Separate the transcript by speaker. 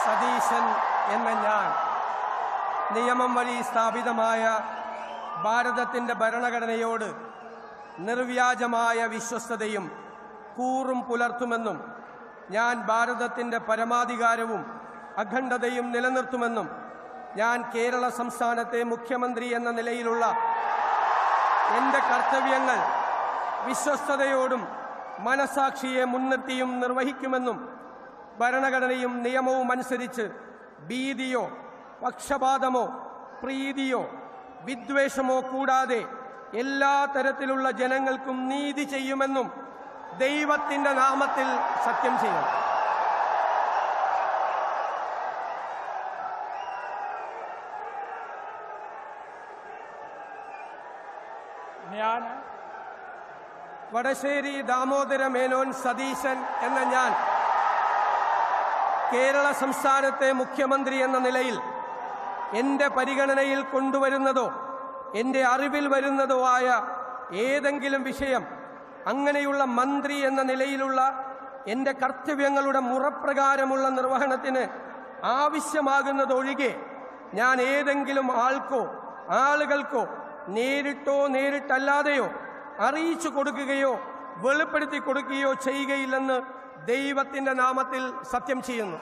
Speaker 1: സതീശൻ എന്ന ഞാൻ നിയമം വഴി സ്ഥാപിതമായ ഭാരതത്തിൻ്റെ ഭരണഘടനയോട് നിർവ്യാജമായ വിശ്വസ്തതയും കൂറും പുലർത്തുമെന്നും ഞാൻ ഭാരതത്തിൻ്റെ പരമാധികാരവും അഖണ്ഡതയും നിലനിർത്തുമെന്നും ഞാൻ കേരള സംസ്ഥാനത്തെ മുഖ്യമന്ത്രി എന്ന നിലയിലുള്ള എൻ്റെ കർത്തവ്യങ്ങൾ വിശ്വസ്തയോടും മനസാക്ഷിയെ മുൻനിർത്തിയും നിർവഹിക്കുമെന്നും ഭരണഘടനയും നിയമവും അനുസരിച്ച് ഭീതിയോ പക്ഷപാതമോ പ്രീതിയോ വിദ്വേഷമോ കൂടാതെ എല്ലാ തരത്തിലുള്ള ജനങ്ങൾക്കും നീതി ചെയ്യുമെന്നും ദൈവത്തിൻ്റെ നാമത്തിൽ സത്യം ചെയ്യും.
Speaker 2: ഞാൻ
Speaker 1: വടശ്ശേരി ദാമോദര മേനോൻ സതീശൻ എന്ന ഞാൻ കേരള സംസ്ഥാനത്തെ മുഖ്യമന്ത്രി എന്ന നിലയിൽ എൻ്റെ പരിഗണനയിൽ കൊണ്ടുവരുന്നതോ എൻ്റെ അറിവിൽ വരുന്നതോ ആയ ഏതെങ്കിലും വിഷയം അങ്ങനെയുള്ള മന്ത്രി എന്ന നിലയിലുള്ള എൻ്റെ കർത്തവ്യങ്ങളുടെ മുറപ്രകാരമുള്ള നിർവഹണത്തിന് ആവശ്യമാകുന്നതൊഴികെ ഞാൻ ഏതെങ്കിലും ആൾക്കോ ആളുകൾക്കോ നേരിട്ടോ നേരിട്ടല്ലാതെയോ അറിയിച്ചു കൊടുക്കുകയോ വെളിപ്പെടുത്തി കൊടുക്കുകയോ ചെയ്യുകയില്ലെന്ന് ദൈവത്തിൻ്റെ നാമത്തിൽ സത്യം ചെയ്യുന്നു.